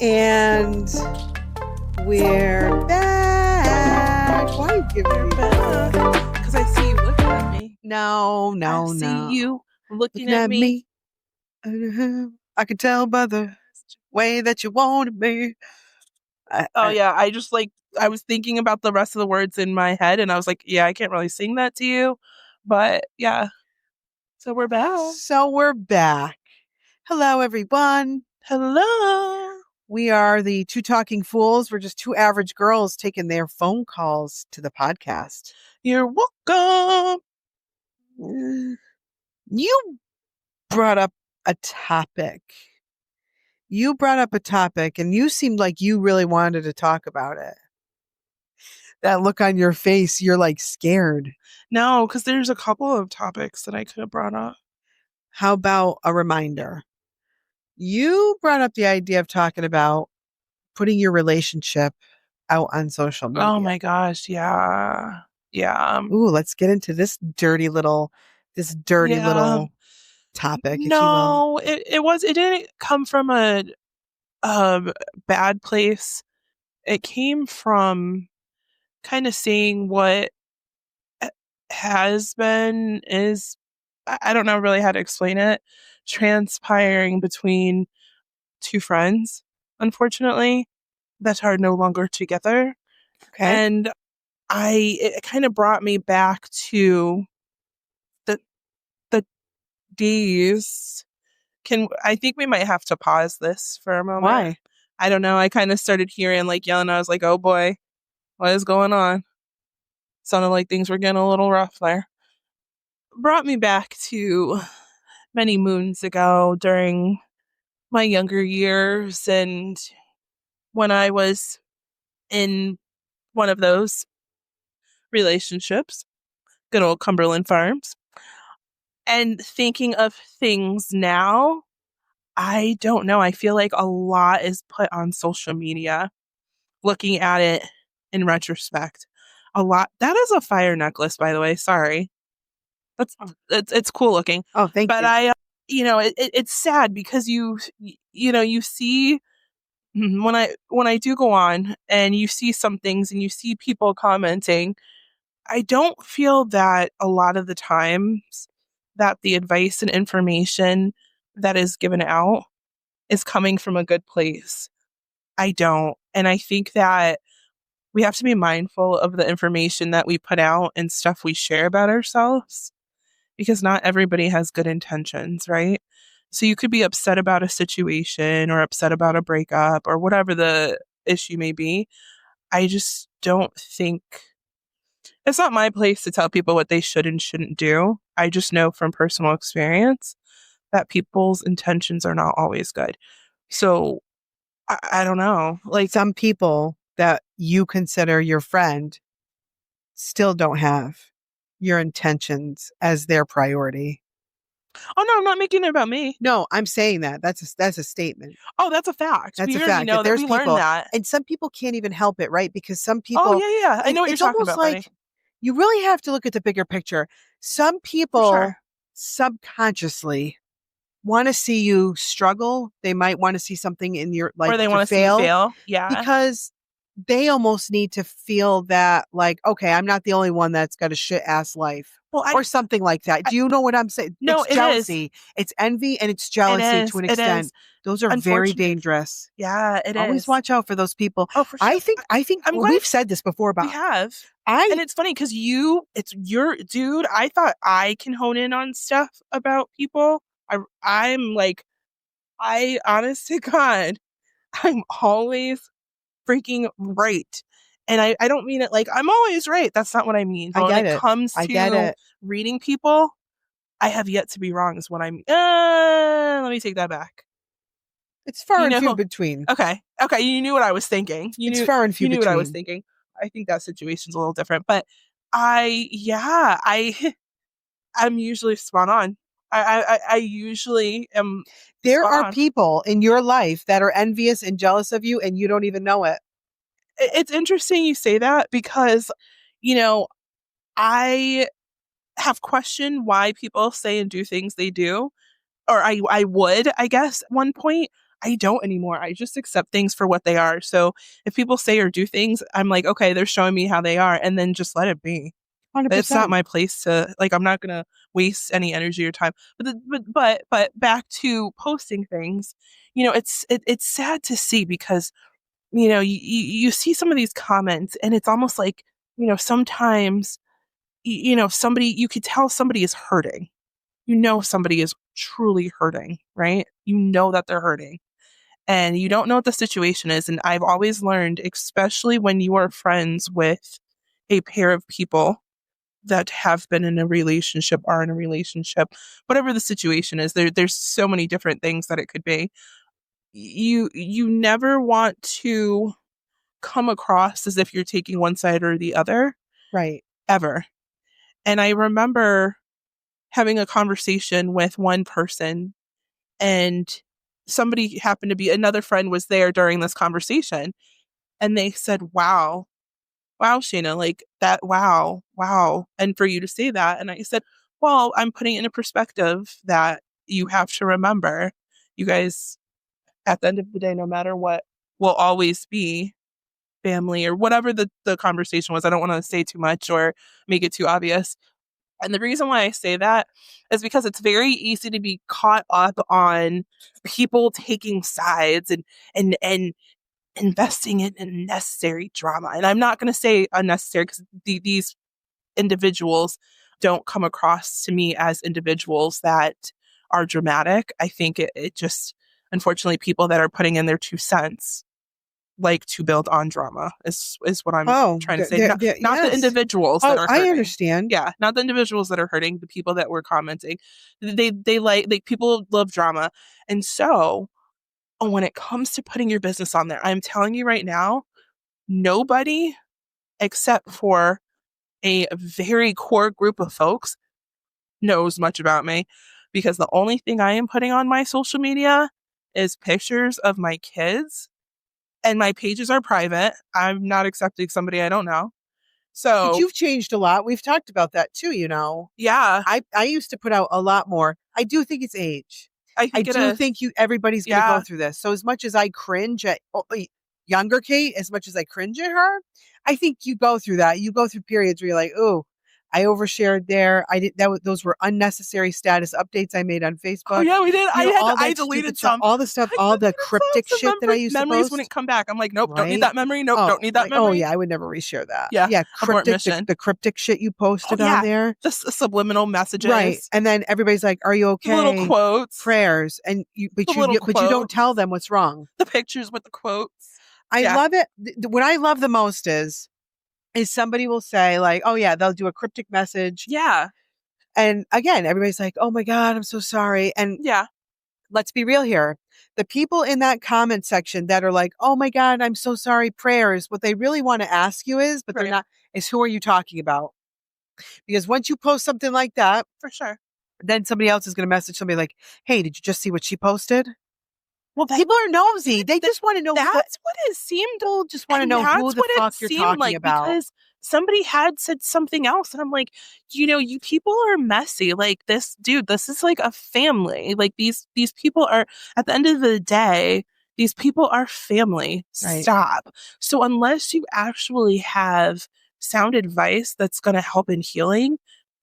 And we're back. Why are you giving me that? Because I see you looking at me. No. I see you looking at me. I can tell by the way that you wanted me. Yeah. I was thinking about the rest of the words in my head, and I was like, yeah, I can't really sing that to you. But yeah. So we're back. Hello, everyone. Hello. We are the Two Talking Fools. We're just two average girls taking their phone calls to the podcast. You're welcome. You brought up a topic. And you seemed like you really wanted to talk about it. That look on your face, you're like scared. No, because there's a couple of topics that I could have brought up. How about a reminder? You brought up the idea of talking about putting your relationship out on social media. Oh my gosh, yeah. Yeah. Ooh, let's get into this dirty little topic. No, it didn't come from a bad place. It came from kind of seeing what has been is I don't know really how to explain it, transpiring between two friends, unfortunately, that are no longer together. Okay. And it kind of brought me back to the days. I think we might have to pause this for a moment. Why? I don't know. I kind of started hearing like yelling. I was like, oh boy, what is going on? Sounded like things were getting a little rough there. Brought me back to many moons ago during my younger years and when I was in one of those relationships, good old Cumberland Farms. And thinking of things now, I don't know. I feel like a lot is put on social media. Looking at it in retrospect, a lot. That is a fire necklace, by the way. Sorry, it's cool looking. Oh, thank you. But it's sad because you see when I do go on and you see some things and you see people commenting, I don't feel that a lot of the times that the advice and information that is given out is coming from a good place. I don't. And I think that we have to be mindful of the information that we put out and stuff we share about ourselves because not everybody has good intentions, right? So you could be upset about a situation or upset about a breakup or whatever the issue may be. I just don't think it's not my place to tell people what they should and shouldn't do. I just know from personal experience that people's intentions are not always good. So I don't know. Like some people that you consider your friend still don't have your intentions as their priority. Oh no, I'm not making it about me. No, I'm saying that. That's a statement. Oh, that's a fact. That's we a already fact. know that we learned that. And some people can't even help it, right? Because some people. Oh yeah. I know what you're talking about. It's almost like you really have to look at the bigger picture. Some people subconsciously want to see you struggle. They might want to see something in your life, or they want to see you fail. Yeah, because they almost need to feel that, like, okay, I'm not the only one that's got a shit ass life, or something like that. Do you know what I'm saying? No, it's jealousy, it's envy, and it's jealousy to an extent. Those are very dangerous. Yeah, it is. Always watch out for those people. Oh, for sure. I think we've said this before about. We have. And it's funny because it's your dude. I thought I can hone in on stuff about people. I'm like, I honest to God, I'm always freaking right. And I don't mean it like I'm always right. That's not what I mean. But when it comes to reading people, I have yet to be wrong is what I mean. Let me take that back. It's far and few between. Okay. You knew what I was thinking. It's far and few between. You knew what I was thinking. I think that situation's a little different. But I'm usually spot on. I usually am. There are people in your life that are envious and jealous of you, and you don't even know it. It's interesting you say that because, I have questioned why people say and do things they do, or I would, I guess, at one point. I don't anymore. I just accept things for what they are. So if people say or do things, I'm like, okay, they're showing me how they are, and then just let it be. It's not 100%. my place to, like, I'm not gonna waste any energy or time. But back to posting things, it's sad to see because you see some of these comments and it's almost like, sometimes somebody, you could tell somebody is hurting. Somebody is truly hurting, right? You know that they're hurting and you don't know what the situation is. And I've always learned, especially when you are friends with a pair of people that have been in a relationship, are in a relationship, whatever the situation is, there's so many different things that it could be. You never want to come across as if you're taking one side or the other. Right. Ever. And I remember having a conversation with one person, and somebody happened to be, another friend was there during this conversation, and they said, wow, Shayna, like that, wow. And for you to say that. And I said, well, I'm putting it in a perspective that you have to remember, you guys, at the end of the day, no matter what, will always be family, or whatever the conversation was. I don't want to say too much or make it too obvious. And the reason why I say that is because it's very easy to be caught up on people taking sides and investing in unnecessary drama. And I'm not going to say unnecessary because these individuals don't come across to me as individuals that are dramatic. I think it just, unfortunately, people that are putting in their 2 cents like to build on drama is what I'm trying to say. Not the individuals that are hurting. I understand. Yeah, not the individuals that are hurting, the people that were commenting. They like people love drama. And so when it comes to putting your business on there, I'm telling you right now, nobody except for a very core group of folks knows much about me, because the only thing I am putting on my social media is pictures of my kids. And my pages are private. I'm not accepting somebody I don't know. So but you've changed a lot. We've talked about that too, Yeah. I used to put out a lot more. I do think it's age. I do think everybody's going to go through this. So as much as I cringe at younger Kate, as much as I cringe at her, I think you go through that. You go through periods where you're like, oh, I overshared there. I did that. Those were unnecessary status updates I made on Facebook. Oh yeah, we did. I deleted some. All the stuff, all the cryptic shit that I used to post. Memories wouldn't come back. I'm like, nope, don't need that memory. Nope, don't need that memory. Oh yeah, I would never reshare that. Yeah, cryptic. The cryptic shit you posted on there. The subliminal messages. Right, and then everybody's like, "Are you okay?" Little quotes, prayers, and but you don't tell them what's wrong. The pictures with the quotes. I love it. What I love the most is somebody will say like, oh yeah, they'll do a cryptic message. Yeah. And again, everybody's like, oh my God, I'm so sorry. And yeah, let's be real here. The people in that comment section that are like, oh my God, I'm so sorry, prayers. What they really want to ask you is, but they're not, is who are you talking about? Because once you post something like that, for sure, then somebody else is going to message somebody like, hey, did you just see what she posted? Well, people are nosy. They just want to know. That's what it seemed. People just want to know who the fuck you're talking about. Because somebody had said something else, and I'm like, you people are messy. Like this is like a family. Like these people are, at the end of the day, these people are family. Right. Stop. So unless you actually have sound advice that's going to help in healing,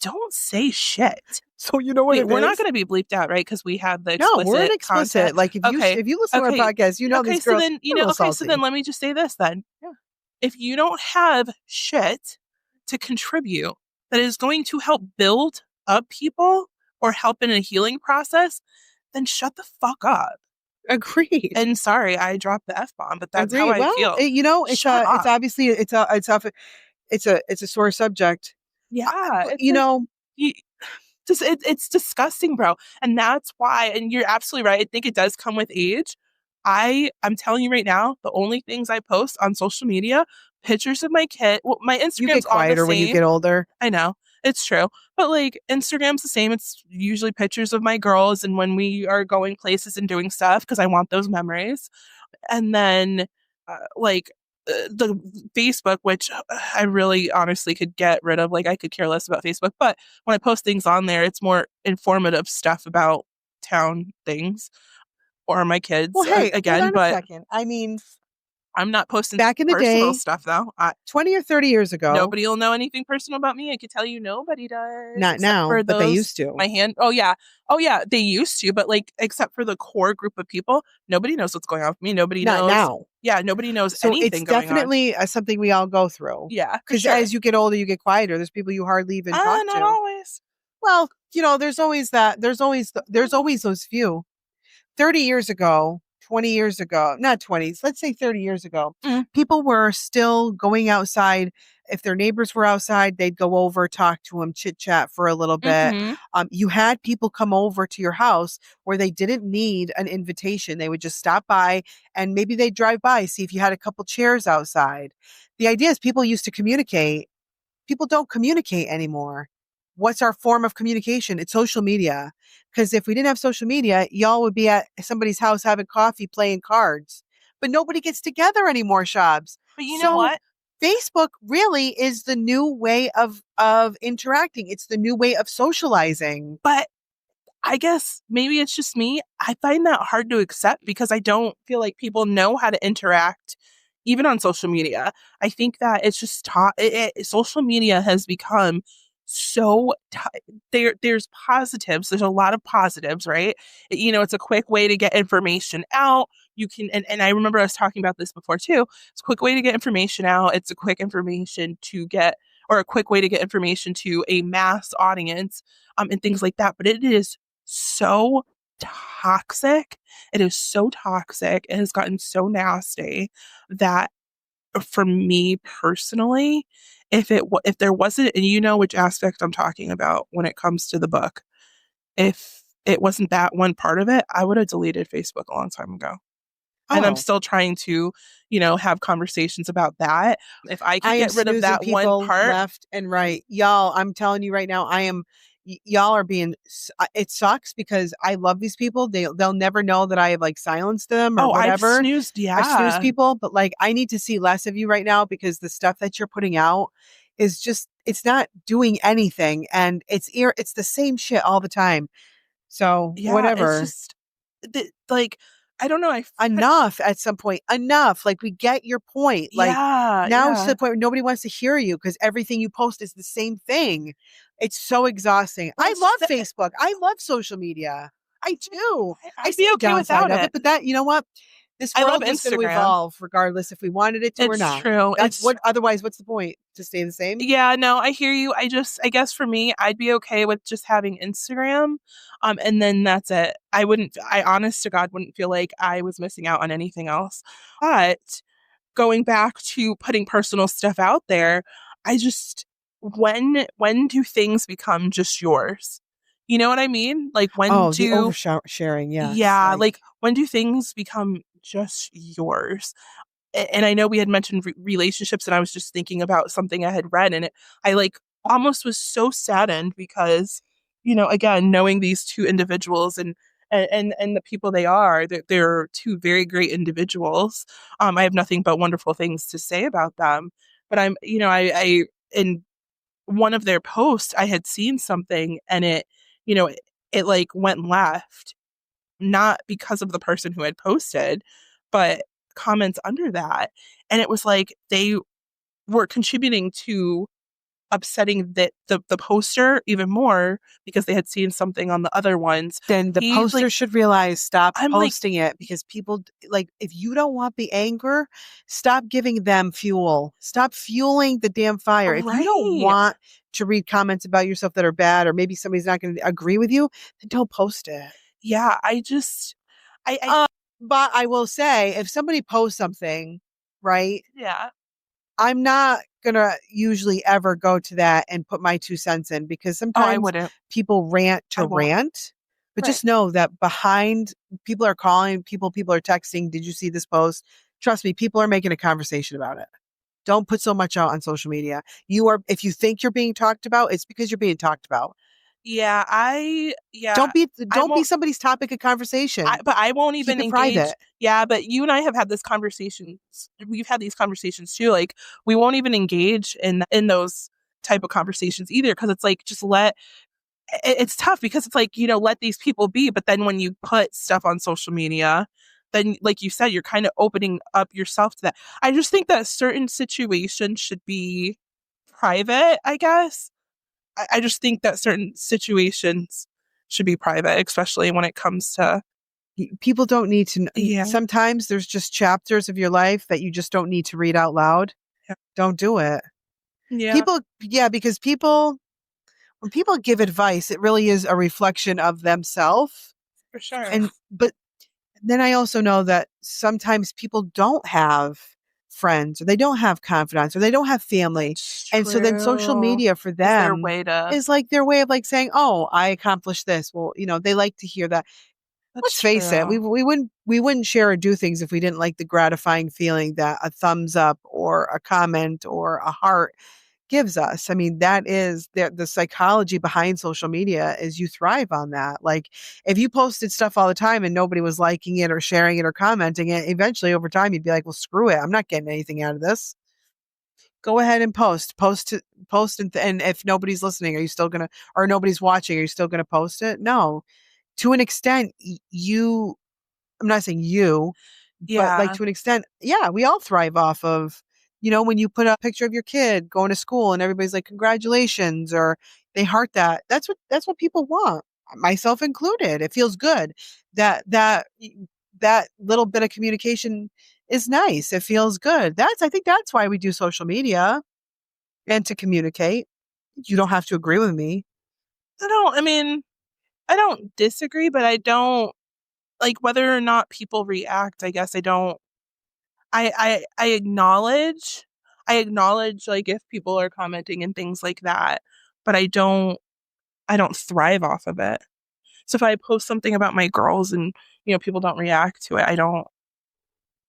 don't say shit. So you know what? We're not going to be bleeped out, right? Because we have the explicit. No, we're explicit. Content. Like if you listen to our podcast, these girls. So then let me just say this then. Yeah. If you don't have shit to contribute that is going to help build up people or help in a healing process, then shut the fuck up. Agreed. And sorry, I dropped the F-bomb, but that's how I feel. It's obviously it's a sore subject. Yeah. It's disgusting, bro. And that's why, and you're absolutely right. I think it does come with age. I'm telling you right now, the only things I post on social media, pictures of my kid. Well, my Instagram's you get quieter when you get older. I know. It's true. But like Instagram's the same. It's usually pictures of my girls and when we are going places and doing stuff because I want those memories. And then the Facebook, which I really honestly could get rid of. Like I could care less about Facebook, but when I post things on there, it's more informative stuff about town things. or my kids. Well, hey, again, hold on but a second. I mean, I'm not posting back in the personal day, stuff though. 20 or 30 years ago. Nobody will know anything personal about me. I could tell you nobody does. Not now, but they used to. My hand. Oh yeah. They used to, but like, except for the core group of people, nobody knows what's going on with me. Nobody knows. Not now. Yeah, nobody knows so anything it's definitely something we all go through. Yeah, because as you get older, you get quieter. There's people you hardly even talk to. Not always. Well, there's always that. There's always those few. 30 years ago, 20 years ago, not 20s, let's say 30 years ago, people were still going outside. If their neighbors were outside, they'd go over, talk to them, chit chat for a little bit. You had people come over to your house where they didn't need an invitation. They would just stop by, and maybe they'd drive by, see if you had a couple chairs outside. The idea is people used to communicate. People don't communicate anymore. What's our form of communication? It's social media. Because if we didn't have social media, y'all would be at somebody's house having coffee, playing cards. But nobody gets together anymore, Shabs. But you know what? Facebook really is the new way of interacting. It's the new way of socializing. But I guess maybe it's just me. I find that hard to accept because I don't feel like people know how to interact even on social media. I think that it's just social media has become so there's positives. There's a lot of positives, right? It's a quick way to get information out. You can, and I remember I was talking about this before too. It's a quick way to get information out. It's a quick information to get, or a quick way to get information to a mass audience, and things like that. But it is so toxic. It is so toxic. It has gotten so nasty that for me personally, if there wasn't, and you know which aspect I'm talking about when it comes to the book, if it wasn't that one part of it, I would have deleted Facebook a long time ago. And I'm still trying to, have conversations about that. If I could get rid of that one part, left and right, y'all, I'm telling you right now, y'all are being, it sucks because I love these people. They'll never know that I have like silenced them or whatever. I've snoozed, yeah. I snooze people, but like, I need to see less of you right now because the stuff that you're putting out is just, it's not doing anything. And it's the same shit all the time. So whatever. It's just like, I don't know. Enough at some point. Enough. Like, we get your point. Like, now it's to the point where nobody wants to hear you because everything you post is the same thing. It's so exhausting. I love Facebook. I love social media. I do. I'd be okay without it. But that, you know what? This world is going to evolve regardless if we wanted it to or not. It's true. Otherwise, what's the point? To stay the same? Yeah, no, I hear you. I guess for me, I'd be okay with just having Instagram. And then that's it. I honest to God wouldn't feel like I was missing out on anything else. But going back to putting personal stuff out there, I just, when do things become just yours? You know what I mean? Like, when the oversharing, yeah. Yeah, like when do things become just yours? And I know we had mentioned relationships, and I was just thinking about something I had read, and I like almost was so saddened because, again, knowing these two individuals and the people they're two very great individuals. I have nothing but wonderful things to say about them. But I in one of their posts, I had seen something, and it like went left, not because of the person who had posted, but comments under that. And it was like they were contributing to upsetting the poster even more because they had seen something on the other ones. Then the poster should realize, stop posting it, because people, like, if you don't want the anger, stop giving them fuel. Stop fueling the damn fire. Right. If you don't want to read comments about yourself that are bad, or maybe somebody's not going to agree with you, then don't post it. Yeah, but I will say, if somebody posts something, right? Yeah. I'm not going to usually ever go to that and put my 2 cents in, because sometimes people rant to rant. But just know that behind, people are calling, people are texting, did you see this post? Trust me, people are making a conversation about it. Don't put so much out on social media. If you think you're being talked about, it's because you're being talked about. Yeah, Don't be somebody's topic of conversation. But I won't even engage. Private. Yeah, but you and I have had this conversation. We've had these conversations too. Like, we won't even engage in those type of conversations either, because it's like, just let it's tough because it's like, let these people be. But then when you put stuff on social media, then like you said, you're kind of opening up yourself to that. I just think that certain situations should be private, I guess. I just think that certain situations should be private, especially when it comes to people don't need to. Yeah. Sometimes there's just chapters of your life that you just don't need to read out loud. Yeah. Don't do it. Yeah. Because when people give advice, it really is a reflection of themselves. For sure. But then I also know that sometimes people don't have friends, or they don't have confidants, or they don't have family. And so then social media for them is like their way of like saying, oh, I accomplished this. Well, they like to hear that. Let's face it, we wouldn't share or do things if we didn't like the gratifying feeling that a thumbs up or a comment or a heart gives us. I mean, that is the psychology behind social media is you thrive on that. Like if you posted stuff all the time and nobody was liking it or sharing it or commenting it, eventually over time you'd be like, well, screw it. I'm not getting anything out of this. Go ahead and post. And if nobody's listening, or nobody's watching, are you still going to post it? No. To an extent, I'm not saying you, but like to an extent, yeah, we all thrive off of, when you put a picture of your kid going to school and everybody's like, congratulations, or they heart that. That's what people want, myself included. It feels good that little bit of communication is nice. It feels good. I think that's why we do social media, and to communicate. You don't have to agree with me. I don't disagree, but I don't like whether or not people react. I guess I don't. I acknowledge like if people are commenting and things like that, but I don't thrive off of it. So if I post something about my girls and people don't react to it, I don't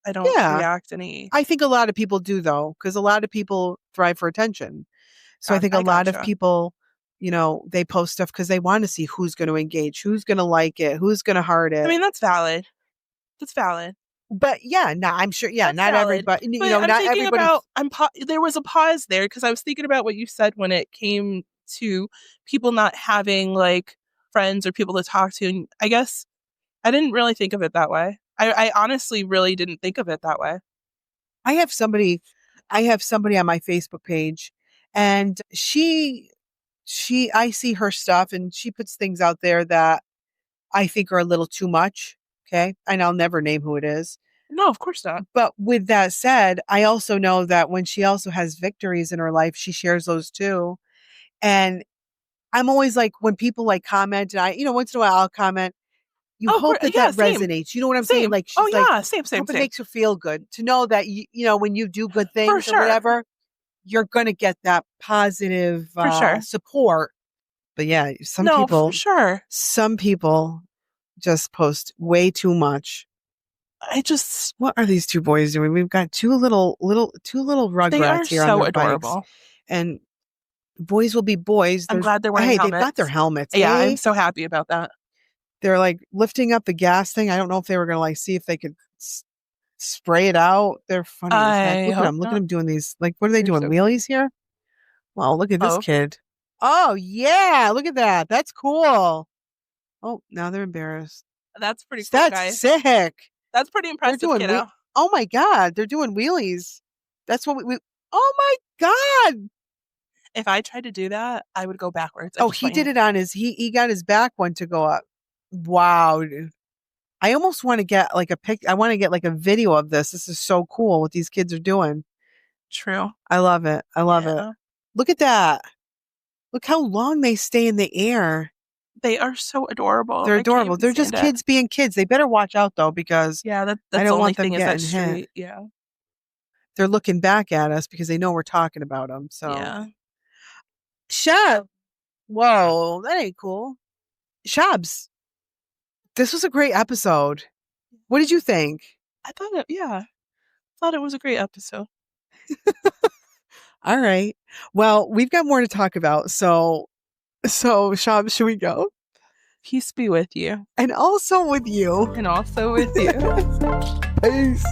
react any. I think a lot of people do though, because a lot of people thrive for attention. So I think a lot of people, they post stuff because they want to see who's going to engage, who's going to like it, who's going to heart it. I mean, that's valid. That's valid. But yeah, I'm sure. Yeah, that's not valid. everybody. But not everybody. There was a pause there because I was thinking about what you said when it came to people not having like friends or people to talk to. And I guess I didn't really think of it that way. I honestly really didn't think of it that way. I have somebody on my Facebook page, and I see her stuff and she puts things out there that I think are a little too much. Okay. And I'll never name who it is. No, of course not. But with that said, I also know that when she also has victories in her life, she shares those too. And I'm always like, when people like comment, and I, once in a while I'll comment, you hope that resonates. You know what I'm saying? Like, she's same. It makes her feel good to know that, when you do good things or whatever, you're going to get that positive support. But yeah, some people just post way too much. What are these two boys doing? We've got two little rugrats here on their adorable bikes. And boys will be boys. I'm glad they're wearing helmets. They've got their helmets. Yeah, I'm so happy about that. They're like lifting up the gas thing. I don't know if they were going to like see if they could spray it out. They're funny. Look at them doing these. Like, what are they doing? Wheelies here? Wow, look at this kid. Oh yeah, look at that. That's cool. Oh, now they're embarrassed. That's pretty cool, That's sick. That's pretty impressive, kiddo. Oh my God, they're doing wheelies. That's what we oh my God. If I tried to do that, I would go backwards. He did it on he got his back one to go up. Wow, dude. I almost want to get like I want to get like a video of this. This is so cool what these kids are doing. True. I love it. it. Look at that. Look how long they stay in the air. They are so adorable. They're adorable. They're just kids being kids. They better watch out though, because that's I don't want them getting hit. Yeah. They're looking back at us because they know we're talking about them. So yeah. Shab. Whoa, that ain't cool. Shabs. This was a great episode. What did you think? I thought it was a great episode. All right. Well, we've got more to talk about. So Shab, should we go? Peace be with you. And also with you. And also with you. Peace.